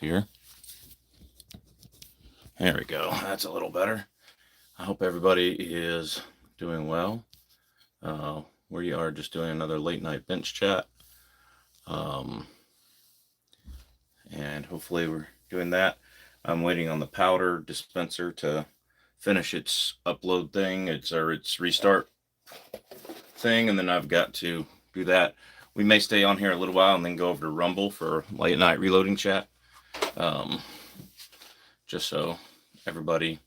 Here. There we go. That's a little better. I hope everybody is doing well. We are just doing another late night bench chat. Um, and hopefully we're doing that. I'm waiting on the powder dispenser to finish its upload thing, its restart thing, and then I've got to do that. We may stay on here a little while and then go over to Rumble for late night reloading chat. Just so everybody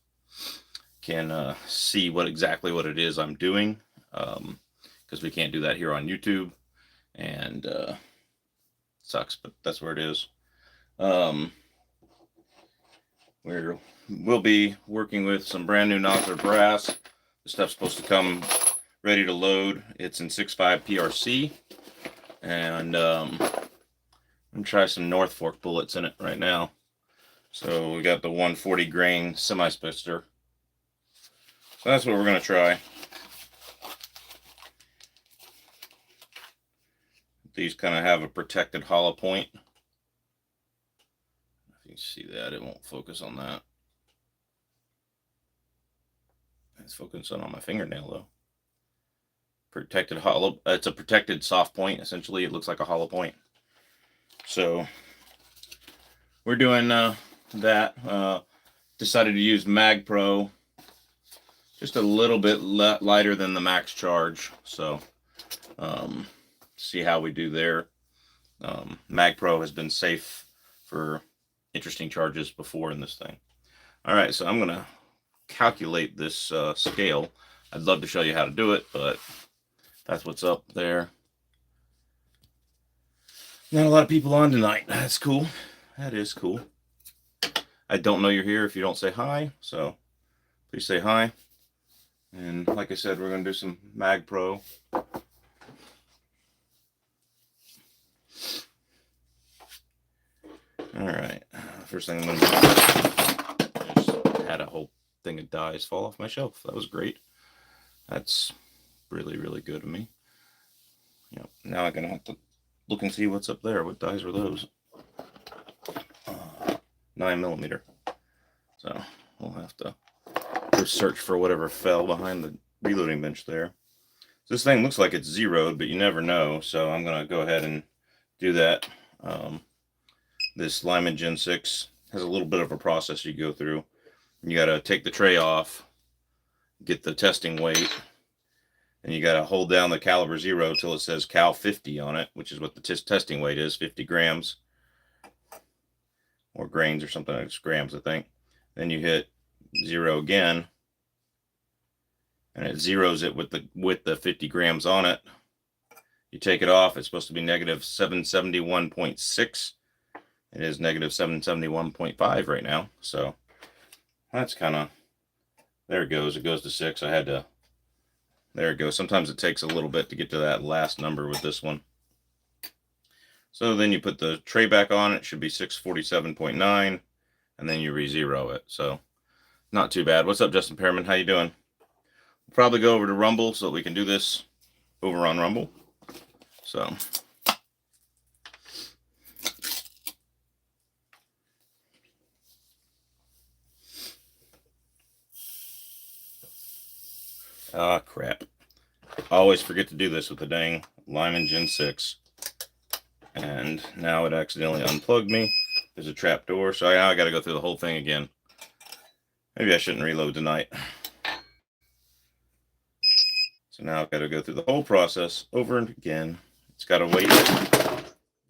can see exactly what it is I'm doing, because we can't do that here on YouTube, and sucks, but that's where it is. We'll be working with some brand new Nozzler brass. The stuff's supposed to come ready to load. It's in 6.5 PRC, and I'm gonna try some North Fork bullets in it right now. So we got the 140 grain semi-spister. So that's what we're gonna try. These kind of have a protected hollow point. If you can see that, it won't focus on that. It's focusing on my fingernail though. Protected hollow. It's a protected soft point. Essentially, it looks like a hollow point. So we're doing that. Decided to use Mag Pro, just a little bit lighter than the max charge. So see how we do there. Mag Pro has been safe for interesting charges before in this thing. All right, so I'm gonna calculate this scale. I'd love to show you how to do it, but that's what's up there. Not a lot of people on tonight. That's cool. That is cool. I don't know you're here if you don't say hi, so please say hi. And like I said, we're going to do some Mag Pro. Alright, first thing I'm going to do, I just had a whole thing of dies fall off my shelf. That was great. That's really, really good of me. Yep. Now I'm going to have to look and see what's up there. What dies were those? 9mm. So we'll have to go search for whatever fell behind the reloading bench there. This thing looks like it's zeroed, but you never know. So I'm going to go ahead and do that. This Lyman Gen 6 has a little bit of a process you go through. You got to take the tray off, get the testing weight, and you got to hold down the caliber 0 till it says cal 50 on it, which is what the testing weight is, 50 grams. Or grains or something. It's grams, I think. Then you hit 0 again, and it zeroes it with the 50 grams on it. You take it off. It's supposed to be negative 771.6. It is negative 771.5 right now. So that's kind of, there it goes. It goes to 6. I had to, there it goes. Sometimes it takes a little bit to get to that last number with this one. So then you put the tray back on. It should be 647.9, and then you re-zero it. So not too bad. What's up, Justin Pearman? How you doing? We'll probably go over to Rumble so that we can do this over on Rumble. So crap. I always forget to do this with the dang Lyman Gen 6. And now it accidentally unplugged me. There's a trap door, so I got to go through the whole thing again. Maybe I shouldn't reload tonight. So now I've got to go through the whole process over and again. It's got to wait.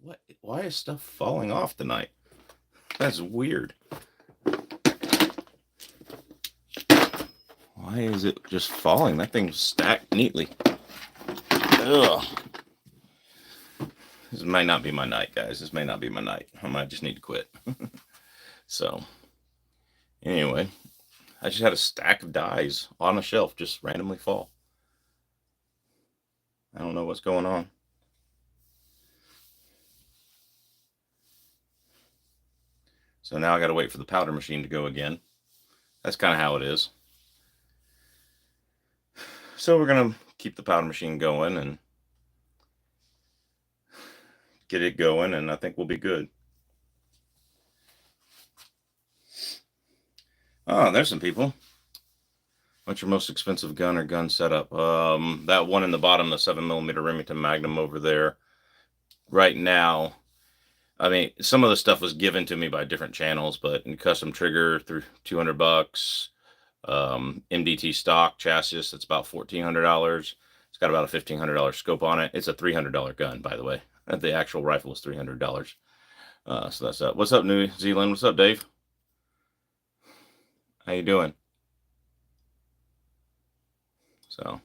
What? Why is stuff falling off tonight? That's weird. Why is it just falling? That thing's stacked neatly. Ugh. This might not be my night, guys. This may not be my night. I might just need to quit. So, anyway, I just had a stack of dies on a shelf just randomly fall. I don't know what's going on. So now I got to wait for the powder machine to go again. That's kind of how it is. So we're going to keep the powder machine going and get it going, and I think we'll be good. Oh, there's some people. What's your most expensive gun or gun setup? That one in the bottom, the 7mm Remington Magnum over there. Right now, I mean, some of the stuff was given to me by different channels, but in custom trigger through $200. MDT stock chassis, that's about $1,400. It's got about a $1,500 scope on it. It's a $300 gun, by the way. The actual rifle is $300. So that's up. What's up, New Zealand? What's up, Dave? How you doing? So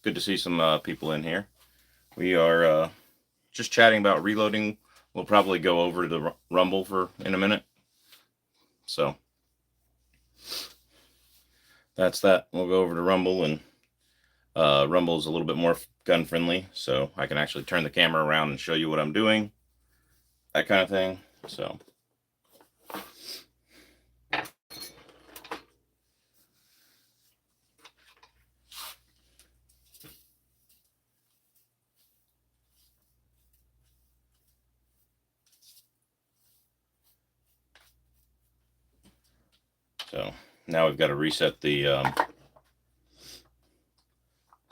good to see some people in here. We are just chatting about reloading. We'll probably go over to the Rumble in a minute. So that's that. We'll go over to Rumble, and Rumble is a little bit more gun friendly, so I can actually turn the camera around and show you what I'm doing, that kind of thing. So now we've got to reset the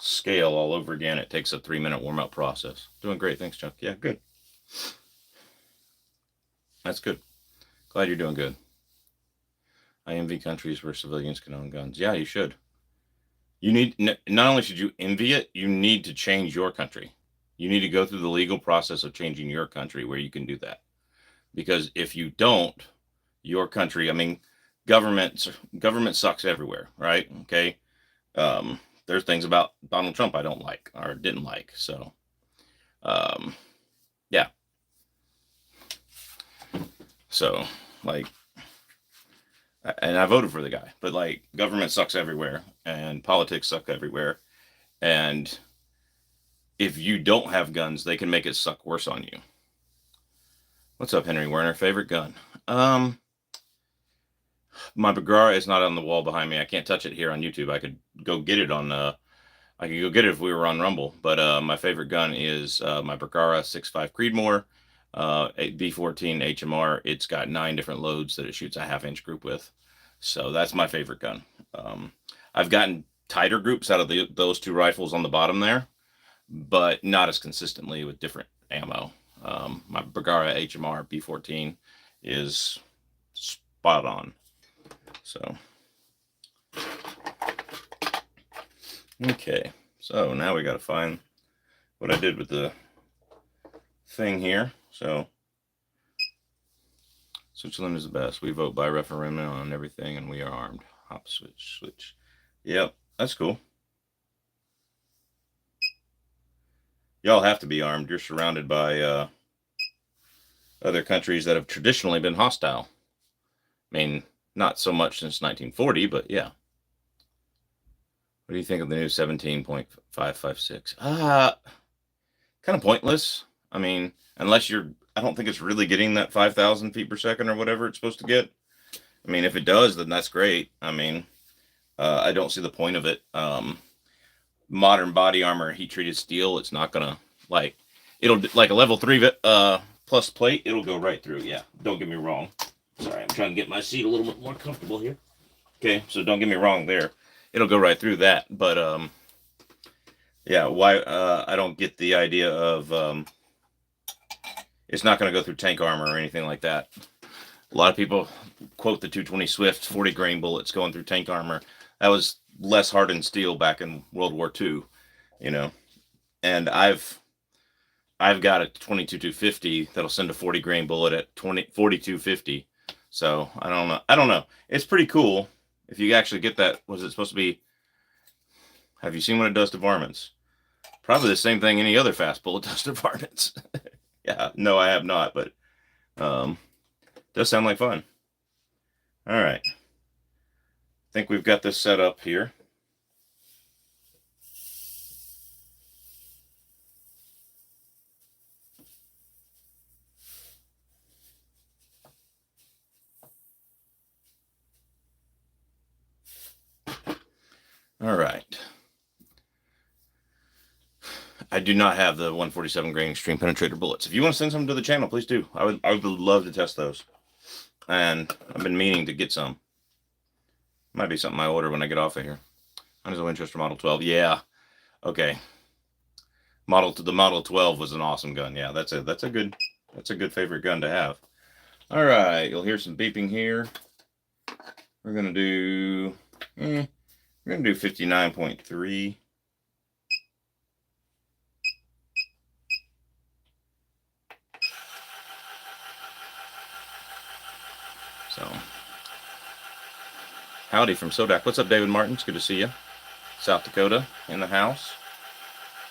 scale all over again. It takes a 3-minute warm-up process. Doing great. Thanks, Chuck. Yeah, good. That's good. Glad you're doing good. I envy countries where civilians can own guns. Yeah, you should. You need, not only should you envy it, you need to change your country. You need to go through the legal process of changing your country where you can do that. Because if you don't, your country, I mean, government sucks everywhere, right? Okay. There's things about Donald Trump I don't like or didn't like. So, yeah. So, like, and I voted for the guy, but like, government sucks everywhere and politics suck everywhere. And if you don't have guns, they can make it suck worse on you. What's up, Henry Werner? Favorite gun? My Bergara is not on the wall behind me. I can't touch it here on YouTube. I could go get it on, I could go get it if we were on Rumble. But my favorite gun is my Bergara 6.5 Creedmoor, B14 HMR. It's got 9 different loads that it shoots a 1/2-inch group with. So that's my favorite gun. I've gotten tighter groups out of those 2 rifles on the bottom there, but not as consistently with different ammo. My Bergara HMR B14 is spot on. So, okay. So now we got to find what I did with the thing here. So, Switzerland is the best. We vote by referendum on everything, and we are armed. Hop, switch, switch. Yep, that's cool. Y'all have to be armed. You're surrounded by other countries that have traditionally been hostile. I mean, not so much since 1940, but yeah. What do you think of the new 17.556? Kind of pointless. I mean, unless I don't think it's really getting that 5,000 feet per second or whatever it's supposed to get. I mean, if it does, then that's great. I mean, I don't see the point of it. Modern body armor, heat treated steel, it's not gonna, like, it'll, like a level 3 plus plate, it'll go right through. Yeah, don't get me wrong. Sorry, I'm trying to get my seat a little bit more comfortable here. Okay, so don't get me wrong there. It'll go right through that. But, yeah, why, I don't get the idea of, it's not going to go through tank armor or anything like that. A lot of people quote the 220 Swift 40 grain bullets going through tank armor. That was less hardened steel back in World War II, you know. And I've got a 22-250 that'll send a 40 grain bullet at 4250. So I don't know. It's pretty cool if you actually get that. Was it supposed to be? Have you seen what it does to varmints? Probably the same thing any other fast bullet does to varmints. Yeah, no, I have not, but does sound like fun. All right, I think we've got this set up here. All right. I do not have the 147 grain extreme penetrator bullets. If you want to send some to the channel, please do. I would love to test those. And I've been meaning to get some. Might be something I order when I get off of here. Might as well interest for Model 12. Yeah. Okay. The Model 12 was an awesome gun. Yeah, that's a good favorite gun to have. All right, you'll hear some beeping here. We're gonna do 59.3. So, howdy from Sodak. What's up, David Martin? It's good to see you. South Dakota in the house.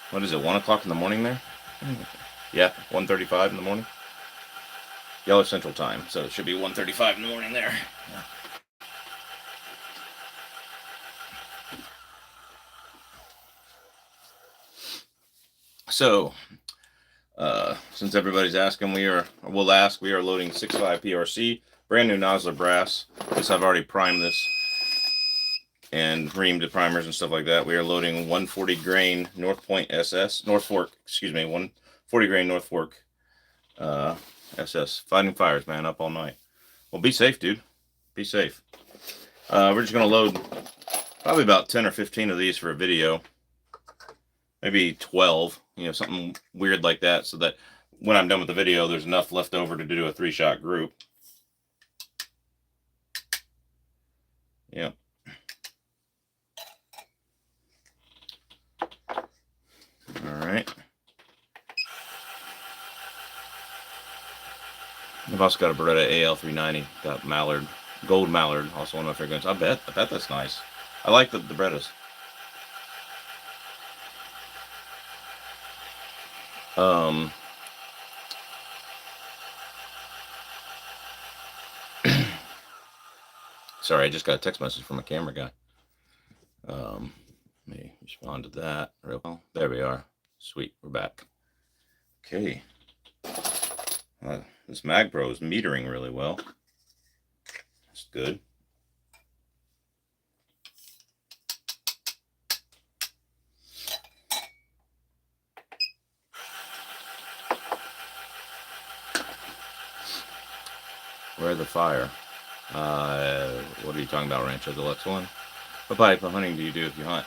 What is it? 1 o'clock in the morning there? Yeah, 1:35 in the morning. Yellow Central Time, so it should be 1:35 in the morning there. Yeah. So, since everybody's asking, we are loading 6.5 PRC, brand new Nosler brass. I've already primed this and reamed the primers and stuff like that. We are loading 140 grain North Fork, 140 grain North Fork SS. Fighting fires, man, up all night. Well, be safe, dude. Be safe. We're just going to load probably about 10 or 15 of these for a video. Maybe 12, something weird like that, so that when I'm done with the video, there's enough left over to do a 3-shot group. Yep. All right. I've also got a Beretta AL390. Got Mallard, gold Mallard, also one of my favorite guns. I bet that's nice. I like the Berettas. Sorry, I just got a text message from a camera guy. Let me respond to that real well. There we are. Sweet, we're back. Okay. This Mag Pro is metering really well. That's good. Where the fire? What are you talking about, Rancho Deluxe one? What type of hunting do you do if you hunt?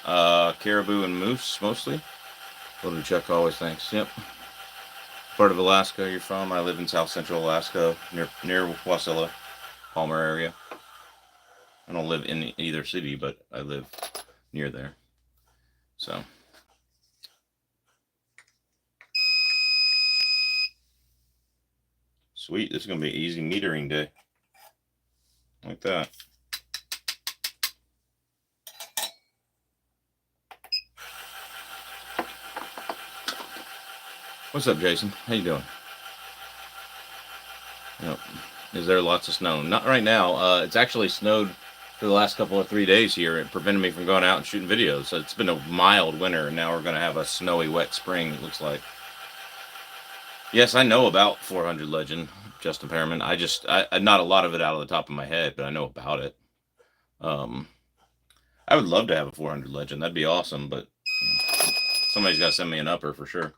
Caribou and moose, mostly. Little Chuck always thanks. Yep. Part of Alaska you're from? I live in South Central Alaska, near Wasilla, Palmer area. I don't live in either city, but I live near there. So. Sweet, this is going to be an easy metering day. Like that. What's up, Jason? How you doing? Yep. Is there lots of snow? Not right now. It's actually snowed for the last couple of 3 days here. It prevented me from going out and shooting videos. So it's been a mild winter, and now we're going to have a snowy, wet spring, it looks like. Yes, I know about 400 Legend, Justin Perriman. I not a lot of it out of the top of my head, but I know about it. I would love to have a 400 Legend. That'd be awesome, but somebody's got to send me an upper for sure.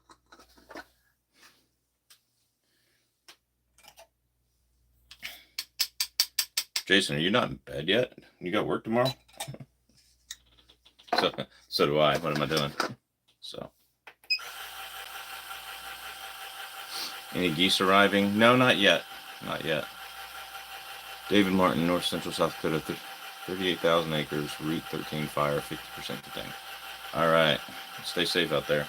Jason, are you not in bed yet? You got work tomorrow? So do I. What am I doing? So. Any geese arriving? No, not yet. Not yet. David Martin, North Central South Dakota, 38,000 acres, Route 13 fire, 50% contained. All right. Stay safe out there.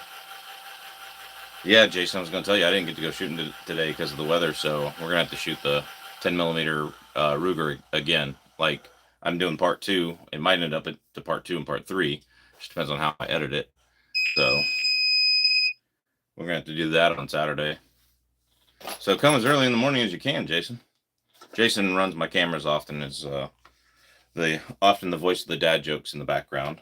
Yeah, Jason, I was going to tell you, I didn't get to go shooting today because of the weather, so we're going to have to shoot the 10mm Ruger again. Like, I'm doing part 2. It might end up to part 2 and part 3. Just depends on how I edit it. So, we're going to have to do that on Saturday. So come as early in the morning as you can, Jason. Jason runs my cameras often, is often the voice of the dad jokes in the background.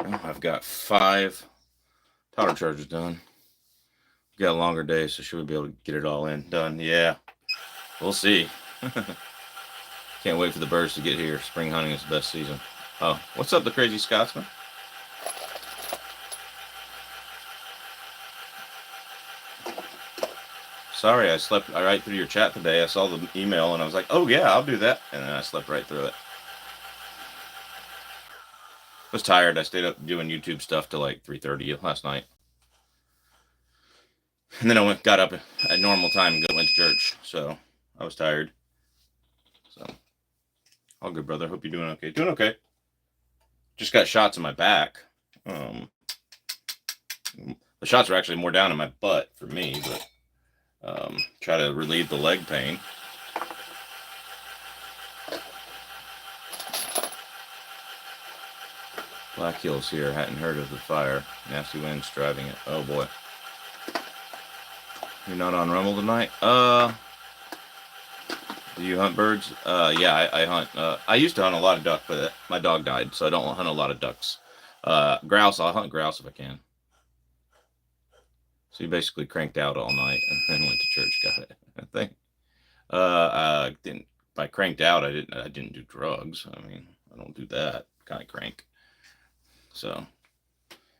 Well, I've got 5 powder charges done. Got a longer day, so should we be able to get it all done? Yeah, we'll see. Can't wait for the birds to get here. Spring hunting is the best season. Oh, what's up, the Crazy Scotsman? Sorry, I slept right through your chat today. I saw the email and I was like, oh yeah, I'll do that. And then I slept right through it. I was tired. I stayed up doing YouTube stuff till like 3:30 last night. And then I got up at normal time and went to church. So I was tired. So all good, brother. Hope you're doing okay. Doing okay. Just got shots in my back. The shots are actually more down in my butt for me, but try to relieve the leg pain. Black Hills here. Hadn't heard of the fire. Nasty winds driving it. Oh boy. You're not on Rumble tonight? Do you hunt birds? Yeah, I hunt. I used to hunt a lot of duck, but my dog died, so I don't hunt a lot of ducks. Grouse, I'll hunt grouse if I can. So you basically cranked out all night and then went to church. Got it. I think. Didn't. If I cranked out, I didn't do drugs. I mean, I don't do that kind of crank. So,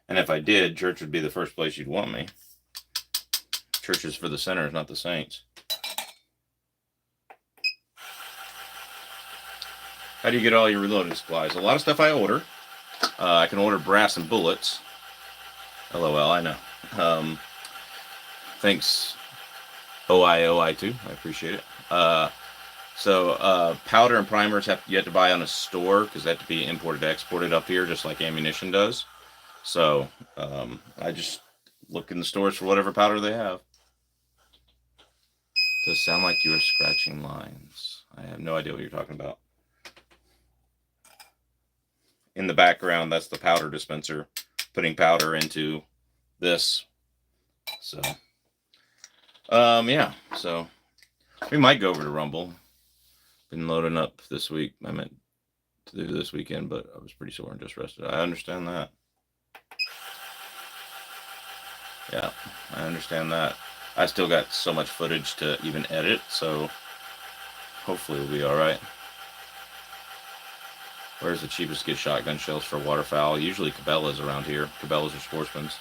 and if I did, church would be the first place you'd want me. Church is for the sinners, not the saints. How do you get all your reloading supplies? A lot of stuff I order. I can order brass and bullets. LOL, I know. Thanks, OI2. I appreciate it. So powder and primers you have to buy on a store because they have to be imported, exported up here, just like ammunition does. So I just look in the stores for whatever powder they have. Does sound like you were scratching lines. I have no idea what you're talking about. In the background, that's the powder dispenser, putting powder into this. So, yeah. So we might go over to Rumble. Been loading up this week. I meant to do this weekend, but I was pretty sore and just rested. I understand that. Yeah, I understand that. I still got so much footage to even edit, so hopefully we'll be all right. Where's the cheapest to get shotgun shells for waterfowl? Usually Cabela's around here. Cabela's or Sportsman's.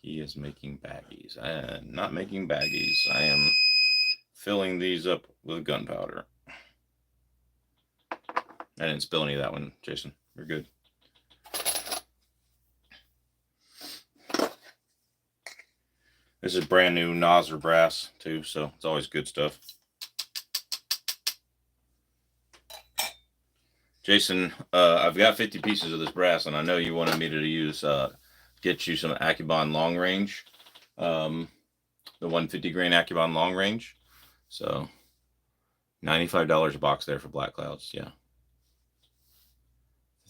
He is making baggies. I am not making baggies. I am filling these up with gunpowder. I didn't spill any of that one, Jason. You're good. This is brand new Nosler brass too, so it's always good stuff. Jason, I've got 50 pieces of this brass, and I know you wanted me to use get you some Akubon long range, the 150 grain Akubon long range. So $95 a box there for Black Clouds. Yeah,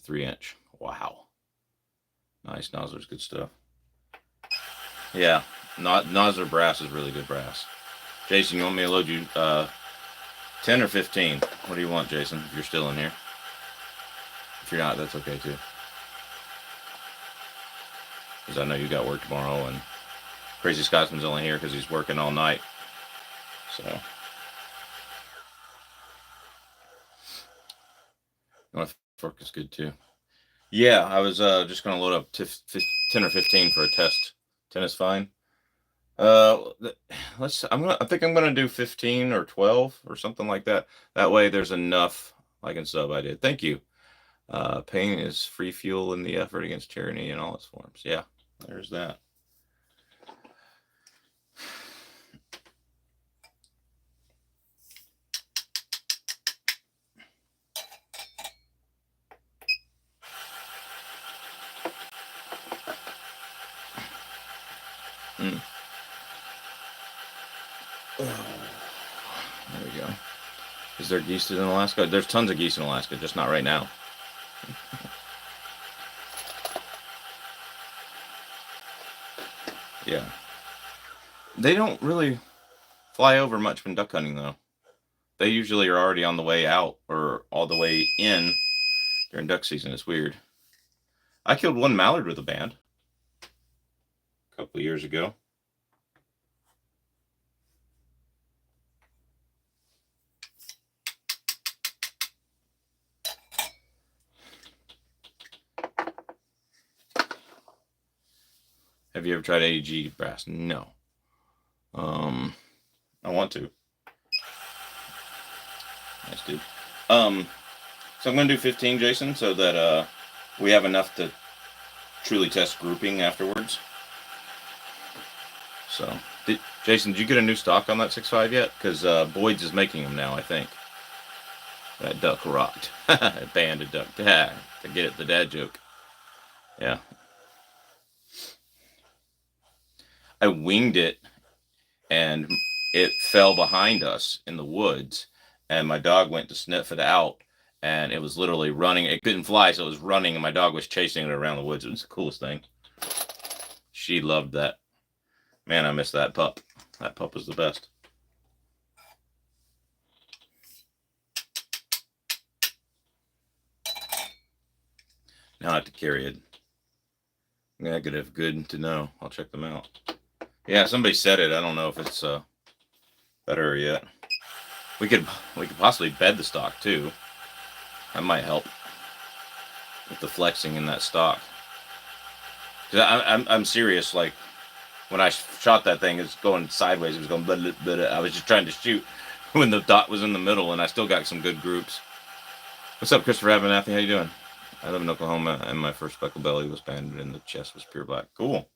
3-inch. Wow, nice. Nosler's good stuff. Yeah, Nosler brass is really good brass. Jason, you want me to load you 10 or 15? What do you want, Jason? If you're still in here. If you're not, that's okay too. Because I know you got work tomorrow, and Crazy Scotsman's only here because he's working all night. So, North Fork is good too. Yeah, I was just gonna load up 10 or 15 for a test. 10 is fine. I think I'm gonna do 15 or 12 or something like that. That way, there's enough. Like and sub, I did. Thank you. Pain is free fuel in the effort against tyranny in all its forms. Yeah, there's that. There we go. Is there geese in Alaska? There's tons of geese in Alaska, just not right now. Yeah. They don't really fly over much when duck hunting, though. They usually are already on the way out or all the way in during duck season. It's weird. I killed one mallard with a band. couple years ago. Have you ever tried AEG brass? No. I want to. Nice, dude. So I'm going to do 15, Jason, so that we have enough to truly test grouping afterwards. So, Jason, did you get a new stock on that 6.5 yet? Because Boyd's is making them now, I think. That duck rocked. Banned a duck. To get it, the dad joke. Yeah. I winged it, and it fell behind us in the woods, and my dog went to sniff it out, and it was literally running. It couldn't fly, so it was running, and my dog was chasing it around the woods. It was the coolest thing. She loved that. Man, I miss that pup. That pup was the best. Now I have to carry it. Negative. Good to know. I'll check them out. Yeah, somebody said it. I don't know if it's better yet. We could possibly bed the stock too. That might help with the flexing in that stock. Cause I'm serious. Like when I shot that thing, it's going sideways. It was going blah, blah, blah. I was just trying to shoot when the dot was in the middle, and I still got some good groups. What's up, Christopher Abernathy? How you doing? I live in Oklahoma, and my first speckle belly was banded, and the chest was pure black. Cool.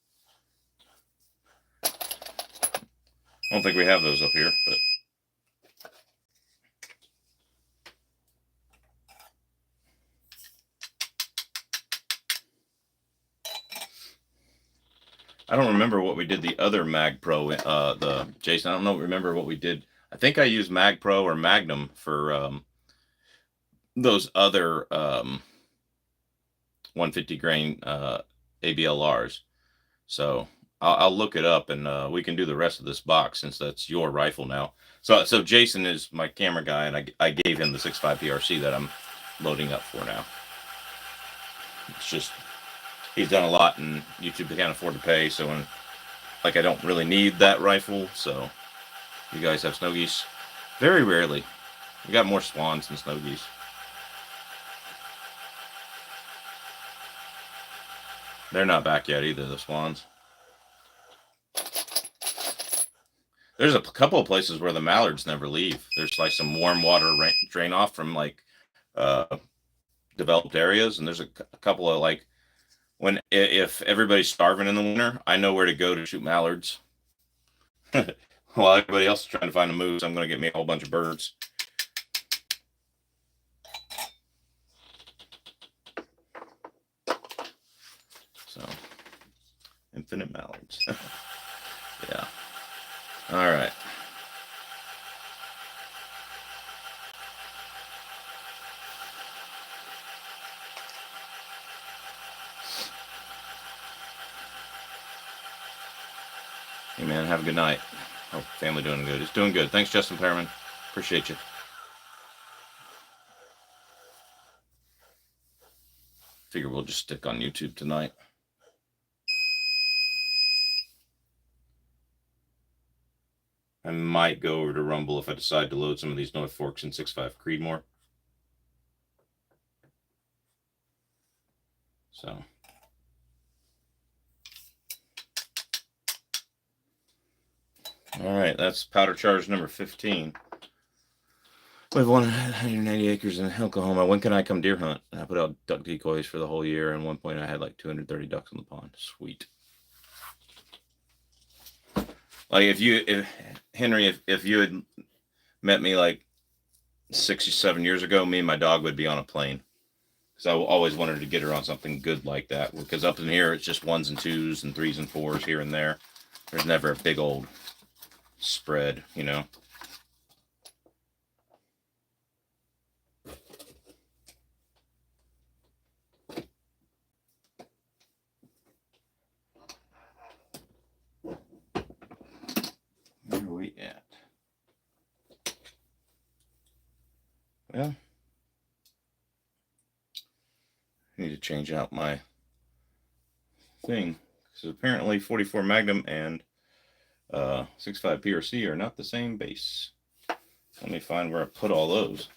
I don't think we have those up here, but I don't remember what we did the other Mag Pro. Jason, I don't remember what we did. I think I used Mag Pro or Magnum for those other 150 grain ABLRs. So I'll look it up, and we can do the rest of this box since that's your rifle now. So Jason is my camera guy, and I gave him the 6.5 PRC that I'm loading up for now. It's just he's done a lot, and YouTube can't afford to pay. So I don't really need that rifle. So you guys have snow geese? Very rarely. We got more swans than snow geese. They're not back yet either, the swans. There's a couple of places where the mallards never leave. There's like some warm water drain off from like developed areas, and there's a couple of like if everybody's starving in the winter, I know where to go to shoot mallards. While everybody else is trying to find a moose, I'm going to get me a whole bunch of birds. So, infinite mallards. Yeah. All right. Hey, man, have a good night. Hope family doing good. It's doing good. Thanks, Justin Perriman. Appreciate you. Figure we'll just stick on YouTube tonight. I might go over to Rumble if I decide to load some of these North Forks and 6.5 Creedmoor. So. All right, that's powder charge number 15. We have 180 acres in Oklahoma. When can I come deer hunt? I put out duck decoys for the whole year. And at one point, I had like 230 ducks in the pond. Sweet. Like Henry, if you had met me like 6 or 7 years ago, me and my dog would be on a plane. Because I always wanted to get her on something good like that. Because up in here, it's just 1s and 2s and 3s and 4s here and there. There's never a big old spread, you know. Where are we at? Well, I need to change out my thing because apparently 44 Magnum and 65 PRC are not the same base. Let me find where I put all those.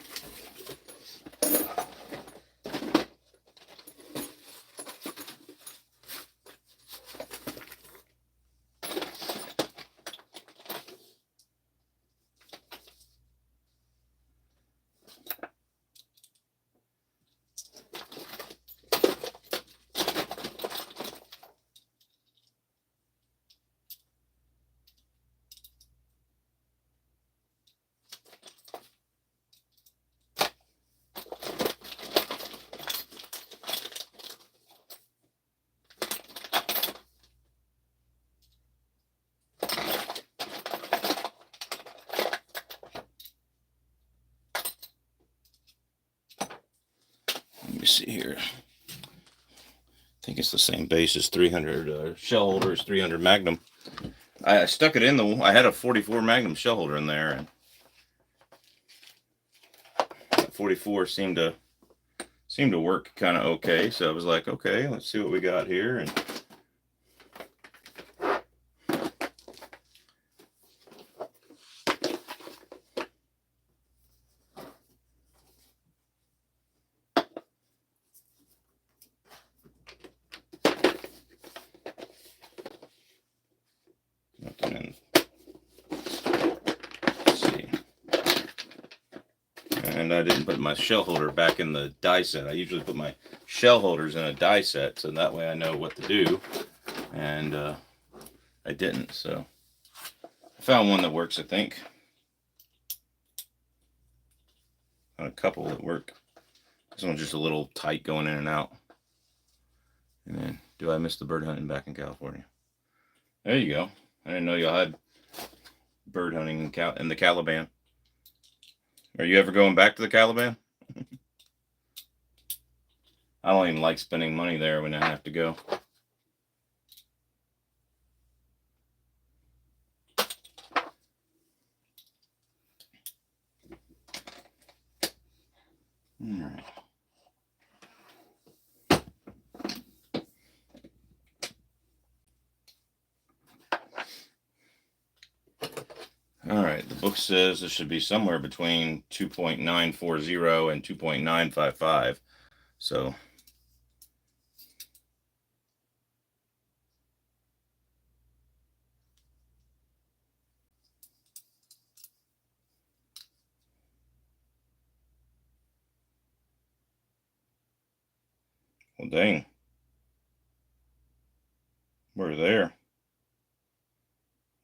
Let me see here. I think it's the same base as 300 shell holders, 300 Magnum. I stuck it in I had a 44 Magnum shell holder in there, and that 44 seemed to work kind of okay. So I was like, okay, let's see what we got here. And nothing in. Let's see. And I didn't put my shell holder back in the die set. I usually put my shell holders in a die set, so that way I know what to do. And I didn't, so I found one that works, I think. Found a couple that work. This one's just a little tight going in and out. And then, do I miss the bird hunting back in California? There you go. I didn't know y'all had bird hunting in the Caliban. Are you ever going back to the Caliban? I don't even like spending money there when I have to go. All right. All right, the book says it should be somewhere between 2.940 and 2.955. So well, dang. We're there.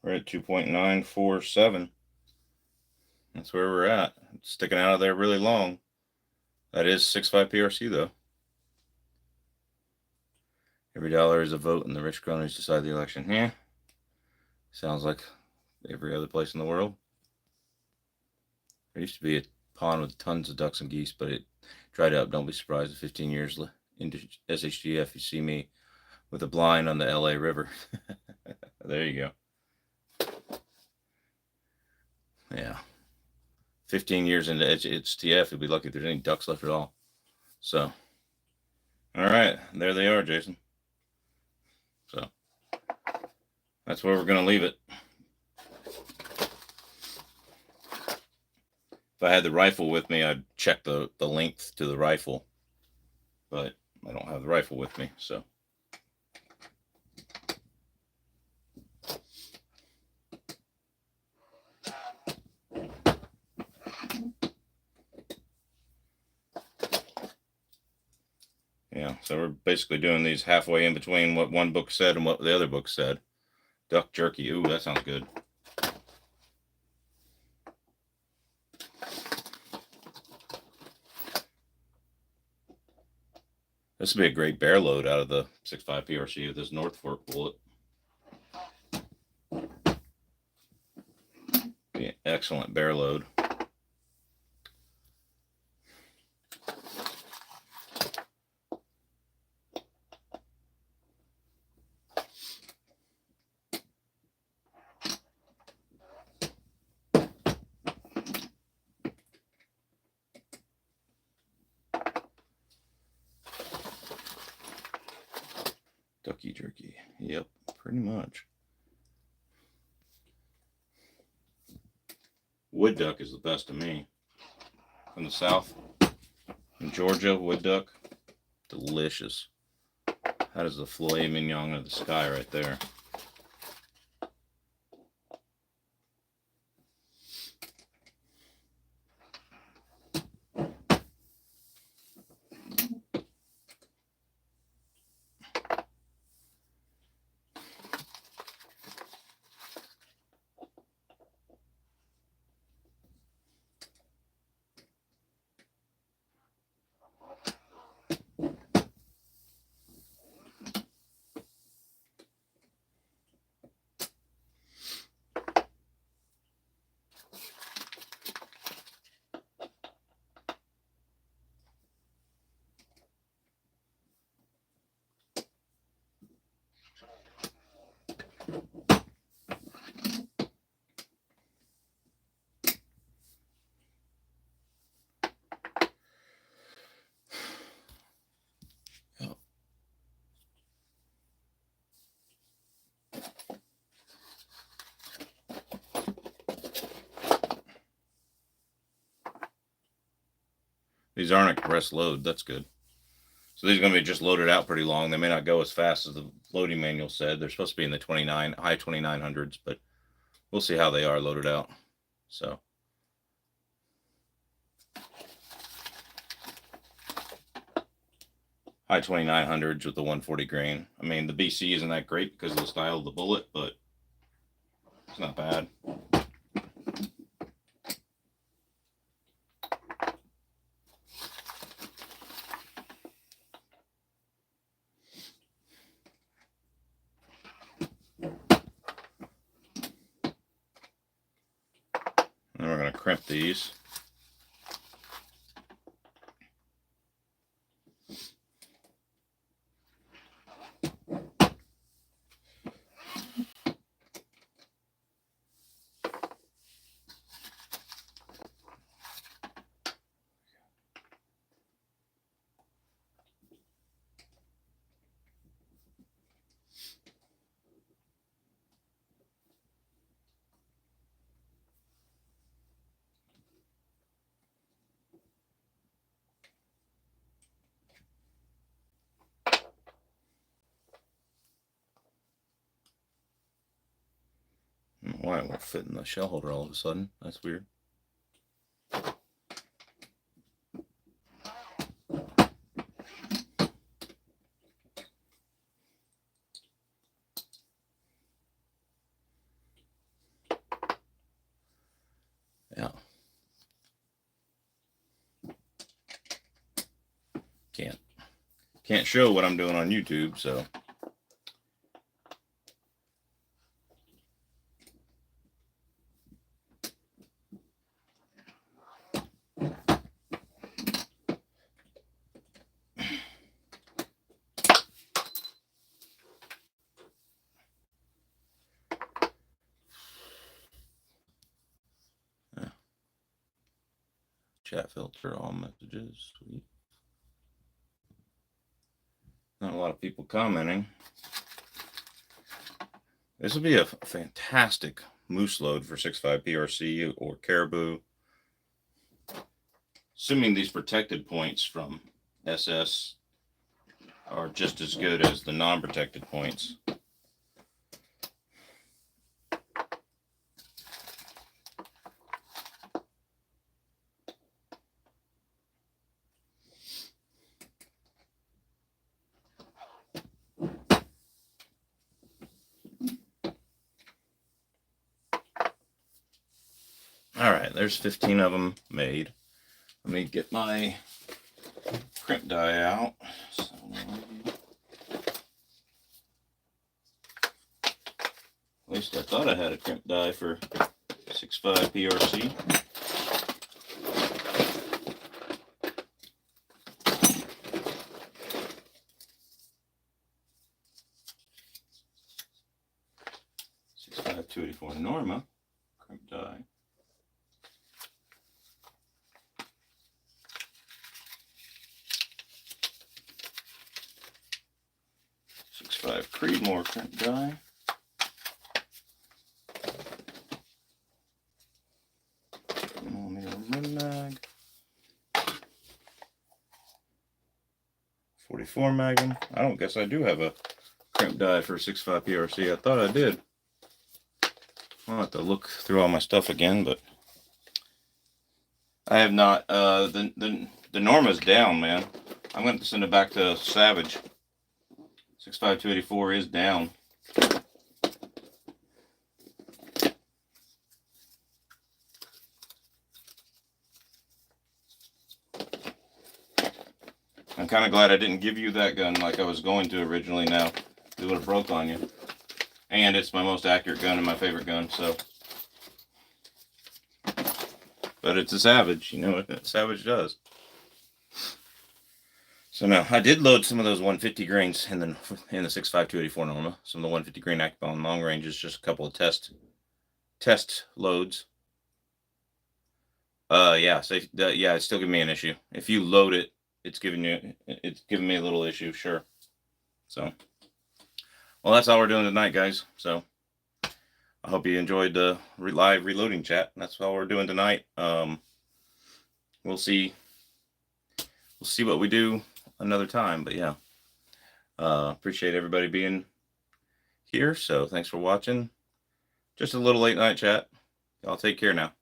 We're at 2.947. That's where we're at. It's sticking out of there really long. That is 6.5 PRC, though. Every dollar is a vote, and the rich cronies decide the election. Yeah. Sounds like every other place in the world. There used to be a pond with tons of ducks and geese, but it dried up. Don't be surprised if 15 years into SHGF you see me with a blind on the LA River. There you go. Yeah. 15 years into HTF, you'll be lucky if there's any ducks left at all. So, all right, there they are, Jason. So, that's where we're going to leave it. If I had the rifle with me, I'd check the length to the rifle. But I don't have the rifle with me, so. Yeah, so we're basically doing these halfway in between what one book said and what the other book said. Duck jerky. Ooh, that sounds good. This would be a great bear load out of the 6.5 PRC with this North Fork bullet. Be an excellent bear load. Turkey jerky. Yep, pretty much. Wood duck is the best to me. From the south, in Georgia, wood duck, delicious. That is the filet mignon of the sky right there. These aren't a compressed load. That's good. So these are going to be just loaded out pretty long. They may not go as fast as the loading manual said. They're supposed to be in the high 2900s, but we'll see how they are loaded out. So high 2900s with the 140 grain. I mean, the BC isn't that great because of the style of the bullet, but it's not bad. And we're going to crimp these. I don't know why it won't fit in the shell holder all of a sudden. That's weird. Yeah. Can't show what I'm doing on YouTube, so. Chat filter all messages. Sweet. Not a lot of people commenting. This will be a fantastic moose load for 6.5 PRC or caribou. Assuming these protected points from SS are just as good as the non-protected points. All right, there's 15 of them made. Let me get my crimp die out. So, at least I thought I had a crimp die for 6.5 PRC. .284 Norma crimp die. .65 Creedmoor crimp die. Run mag. 44 Magnum. I don't guess I do have a crimp die for 6.5 PRC. I thought I did. I'll have to look through all my stuff again, but I have not. The Norma's down, man. I'm going to send it back to Savage. 6.5 284 is down. I'm kind of glad I didn't give you that gun like I was going to originally now. It would have broke on you. And it's my most accurate gun and my favorite gun, so. But it's a Savage, you know what Savage does. So now, I did load some of those 150 grains in the 6.5 284 Norma. Some of the 150 grain active on long range is just a couple of test loads. Yeah, so yeah, it's still giving me an issue. If you load it, it's giving me a little issue, sure. So, well, that's all we're doing tonight, guys. So, I hope you enjoyed the live reloading chat. That's all we're doing tonight. We'll see what we do another time, but yeah, appreciate everybody being here. So, thanks for watching. Just a little late night chat. Y'all take care now.